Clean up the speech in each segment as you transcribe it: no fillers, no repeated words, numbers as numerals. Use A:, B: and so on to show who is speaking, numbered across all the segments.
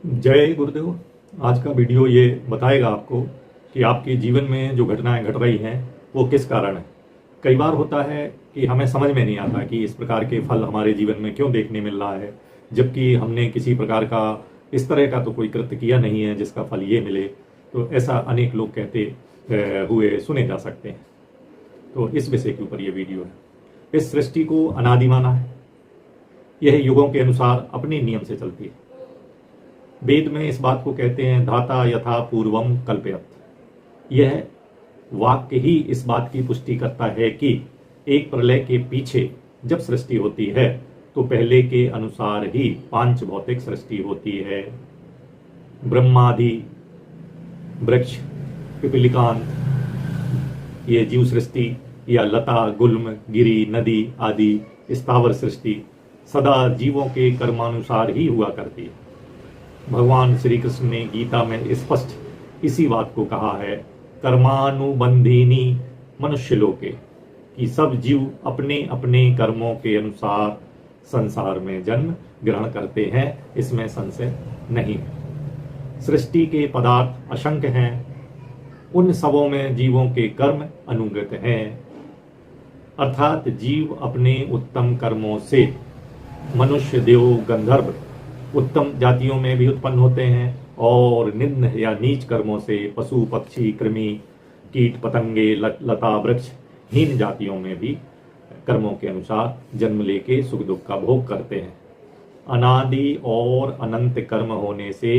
A: जय गुरुदेव। आज का वीडियो ये बताएगा आपको कि आपके जीवन में जो घटनाएं घट रही हैं वो किस कारण है। कई बार होता है कि हमें समझ में नहीं आता कि इस प्रकार के फल हमारे जीवन में क्यों देखने मिल रहा है, जबकि हमने किसी प्रकार का इस तरह का तो कोई कृत्य किया नहीं है जिसका फल ये मिले। तो ऐसा अनेक लोग कहते हुए सुने जा सकते हैं। तो इस विषय के ऊपर ये वीडियो है। इस सृष्टि को अनादि माना है। यह युगों के अनुसार अपने नियम से चलती है। वेद में इस बात को कहते हैं धाता यथा पूर्वम कल्पयत। यह वाक्य ही इस बात की पुष्टि करता है कि एक प्रलय के पीछे जब सृष्टि होती है तो पहले के अनुसार ही पांच भौतिक सृष्टि होती है। ब्रह्मादि, वृक्ष, पिपलिकांत, ये जीव सृष्टि, या लता, गुल्म, गिरी, नदी आदि स्थावर सृष्टि सदा जीवों के कर्मानुसार ही हुआ करती है। भगवान श्री कृष्ण ने गीता में स्पष्ट इसी बात को कहा है, कर्मानुबंधिनी मनुष्य लोके, कि सब जीव अपने अपने कर्मों के अनुसार संसार में जन्म ग्रहण करते हैं, इसमें संशय नहीं है। सृष्टि के पदार्थ असंख्य हैं, उन सबों में जीवों के कर्म अनुगत हैं। अर्थात जीव अपने उत्तम कर्मों से मनुष्य, देव, गंधर्व उत्तम जातियों में भी उत्पन्न होते हैं और निम्न या नीच कर्मों से पशु, पक्षी, कृमि, कीट, पतंगे, लता, वृक्ष हीन जातियों में भी कर्मों के अनुसार जन्म लेके सुख दुख का भोग करते हैं। अनादि और अनंत कर्म होने से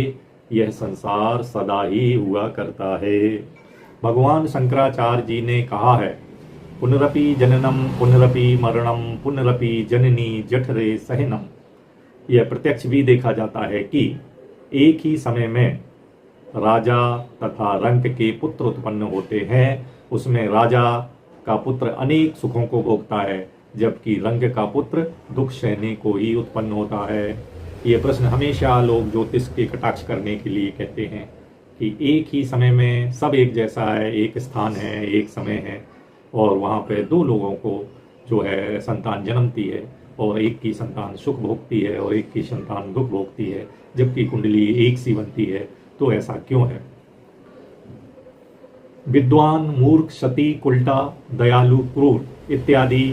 A: यह संसार सदा ही हुआ करता है। भगवान शंकराचार्य जी ने कहा है, पुनरपि जननम पुनरपि मरणम पुनरपि जननी जठरे सहनम। यह प्रत्यक्ष भी देखा जाता है कि एक ही समय में राजा तथा रंक के पुत्र उत्पन्न होते हैं। उसमें राजा का पुत्र अनेक सुखों को भोगता है, जबकि रंक का पुत्र दुख सहने को ही उत्पन्न होता है। ये प्रश्न हमेशा लोग ज्योतिष के कटाक्ष करने के लिए कहते हैं कि एक ही समय में सब एक जैसा है, एक स्थान है, एक समय है, और वहाँ पे दो लोगों को जो है संतान जन्मती है और एक की संतान सुख भोगती है और एक की संतान दुख भोगती है, जबकि कुंडली एक सी बनती है। तो ऐसा क्यों है? विद्वान, मूर्ख, सती, उल्टा, दयालु, क्रूर इत्यादि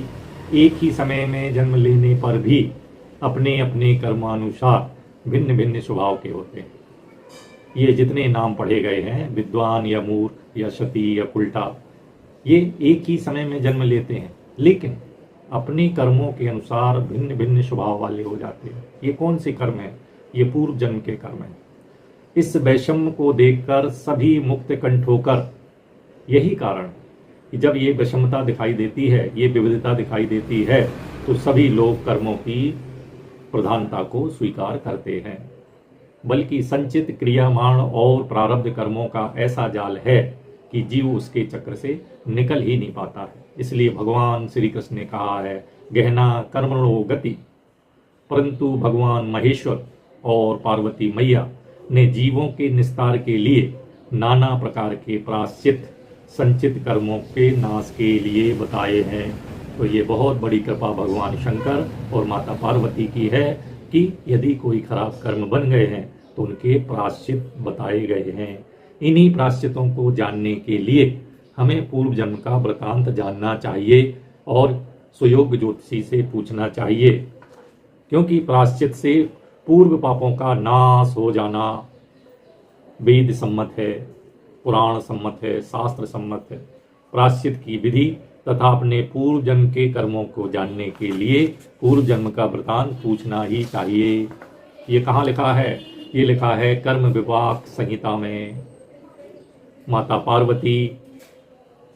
A: एक ही समय में जन्म लेने पर भी अपने अपने कर्मानुसार भिन्न भिन्न स्वभाव के होते हैं। ये जितने नाम पढ़े गए हैं, विद्वान या मूर्ख या सती या उल्टा, ये एक ही समय में जन्म लेते हैं, लेकिन अपने कर्मों के अनुसार भिन्न भिन्न स्वभाव वाले हो जाते हैं। ये कौन से कर्म है? ये पूर्व जन्म के कर्म है। इस वैषम्य को देखकर सभी मुक्त कंठ होकर, यही कारण कि जब ये विषमता दिखाई देती है, ये विविधता दिखाई देती है, तो सभी लोग कर्मों की प्रधानता को स्वीकार करते हैं। बल्कि संचित क्रियामाण और प्रारब्ध कर्मों का ऐसा जाल है कि जीव उसके चक्र से निकल ही नहीं पाता है। इसलिए भगवान श्री कृष्ण ने कहा है, गहना कर्मणो गति। परंतु भगवान महेश्वर और पार्वती मैया ने जीवों के निस्तार के लिए नाना प्रकार के प्रायश्चित संचित कर्मों के नाश के लिए बताए हैं। तो ये बहुत बड़ी कृपा भगवान शंकर और माता पार्वती की है कि यदि कोई खराब कर्म बन गए हैं तो उनके प्रायश्चित बताए गए हैं। इन्हीं प्रायश्चितों को जानने के लिए हमें पूर्व जन्म का वृतांत जानना चाहिए और सुयोग ज्योतिषी से पूछना चाहिए, क्योंकि प्रायश्चित से पूर्व पापों का नाश हो जाना वेद सम्मत है, पुराण सम्मत है, शास्त्र सम्मत है। प्रायश्चित की विधि तथा अपने पूर्व जन्म के कर्मों को जानने के लिए पूर्व जन्म का वृतांत पूछना ही चाहिए। ये कहाँ लिखा है? ये लिखा है कर्म विपाक संहिता में। माता पार्वती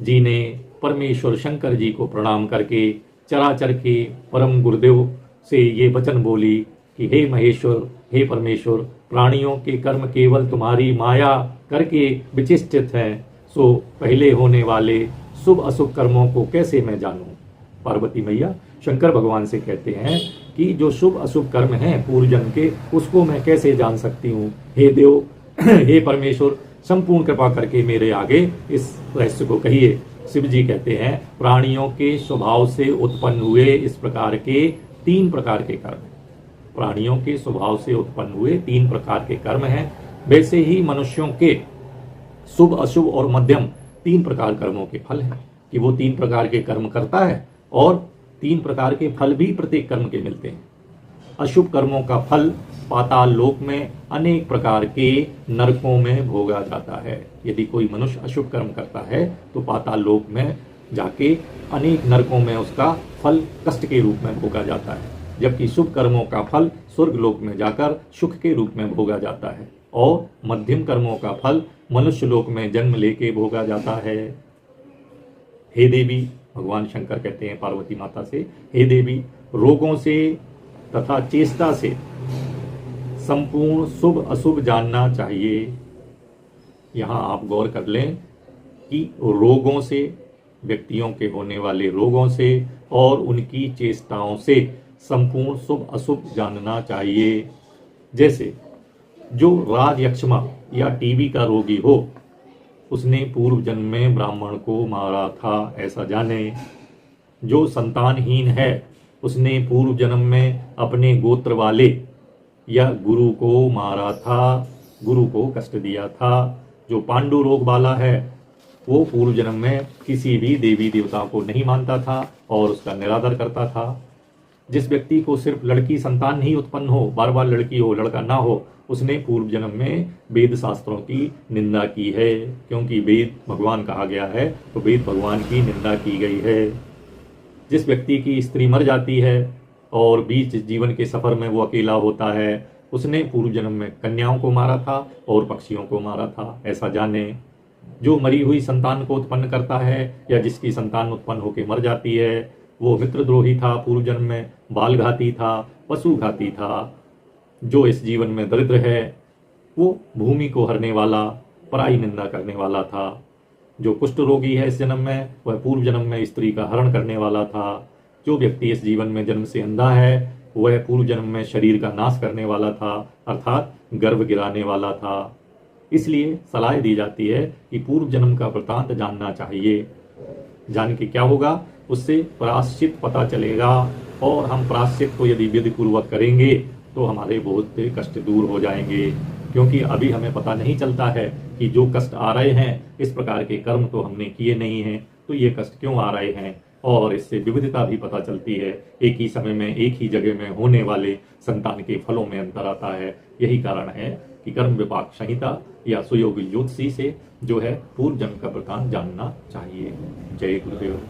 A: जी ने परमेश्वर शंकर जी को प्रणाम करके चराचर के परम गुरुदेव से ये वचन बोली कि हे महेश्वर, हे परमेश्वर, प्राणियों के कर्म केवल तुम्हारी माया करके विचिष्टित हैं, सो पहले होने वाले शुभ अशुभ कर्मों को कैसे मैं जानूं? पार्वती मैया शंकर भगवान से कहते हैं कि जो शुभ अशुभ कर्म हैं पूर्व जन्म के, उसको मैं कैसे जान सकती हूँ? हे देव, हे परमेश्वर, संपूर्ण कृपा करके मेरे आगे इस रहस्य को कहिए। शिव जी कहते हैं, प्राणियों के स्वभाव से उत्पन्न हुए इस प्रकार के 3 प्रकार के कर्म। प्राणियों के स्वभाव से उत्पन्न हुए 3 प्रकार के कर्म हैं। वैसे ही मनुष्यों के शुभ, अशुभ और मध्यम 3 प्रकार कर्मों के फल हैं कि वो 3 प्रकार के कर्म करता है और 3 प्रकार के फल भी प्रत्येक कर्म के मिलते हैं। अशुभ कर्मों का फल पाताल लोक में अनेक प्रकार के नरकों में भोगा जाता है। यदि कोई मनुष्य अशुभ कर्म करता है तो पाताल लोक में जाके अनेक नरकों में उसका फल कष्ट के रूप में भोगा जाता है, जबकि शुभ कर्मों का फल स्वर्ग लोक में जाकर सुख के रूप में भोगा जाता है और मध्यम कर्मों का फल मनुष्य लोक में जन्म लेके भोगा जाता है। हे देवी, भगवान शंकर कहते हैं पार्वती माता से, हे देवी, रोगों से तथा चेष्टा से संपूर्ण शुभ अशुभ जानना चाहिए। यहाँ आप गौर कर लें कि रोगों से, व्यक्तियों के होने वाले रोगों से और उनकी चेष्टाओं से संपूर्ण शुभ अशुभ जानना चाहिए। जैसे जो राज यक्षमा या टीबी का रोगी हो, उसने पूर्व जन्म में ब्राह्मण को मारा था, ऐसा जाने। जो संतानहीन है, उसने पूर्व जन्म में अपने गोत्र वाले या गुरु को मारा था, गुरु को कष्ट दिया था। जो पांडु रोग वाला है, वो पूर्व जन्म में किसी भी देवी देवता को नहीं मानता था और उसका निरादर करता था। जिस व्यक्ति को सिर्फ लड़की संतान नहीं उत्पन्न हो, बार बार लड़की हो लड़का ना हो, उसने पूर्व जन्म में वेद शास्त्रों की निंदा की है, क्योंकि वेद भगवान कहा गया है तो वेद भगवान की निंदा की गई है। जिस व्यक्ति की स्त्री मर जाती है और बीच जीवन के सफर में वो अकेला होता है, उसने पूर्व जन्म में कन्याओं को मारा था और पक्षियों को मारा था, ऐसा जाने। जो मरी हुई संतान को उत्पन्न करता है या जिसकी संतान उत्पन्न होकर मर जाती है, वो मित्रद्रोही था, पूर्व जन्म में बालघाती था, पशुघाती था। जो इस जीवन में दरिद्र है, वो भूमि को हरने वाला, पराई निंदा करने वाला था। जो कुष्ठ रोगी है इस जन्म में, वह पूर्व जन्म में स्त्री का हरण करने वाला था। जो व्यक्ति इस जीवन में जन्म से अंधा है, वह पूर्व जन्म में शरीर का नाश करने वाला था, अर्थात गर्भ गिराने वाला था। इसलिए सलाह दी जाती है कि पूर्व जन्म का वृतांत जानना चाहिए। जान के क्या होगा, उससे प्रायश्चित पता चलेगा और हम प्रायश्चित को यदि विधि पूर्वक करेंगे तो हमारे बहुत से कष्ट दूर हो जाएंगे। क्योंकि अभी हमें पता नहीं चलता है कि जो कष्ट आ रहे हैं, इस प्रकार के कर्म तो हमने किए नहीं हैं, तो ये कष्ट क्यों आ रहे हैं। और इससे विविधता भी पता चलती है, एक ही समय में एक ही जगह में होने वाले संतान के फलों में अंतर आता है। यही कारण है कि कर्म विपाक संहिता या सुयोग ज्योतिषी से जो है पूर्व जन्म का वृतांत जानना चाहिए। जय गुरुदेव।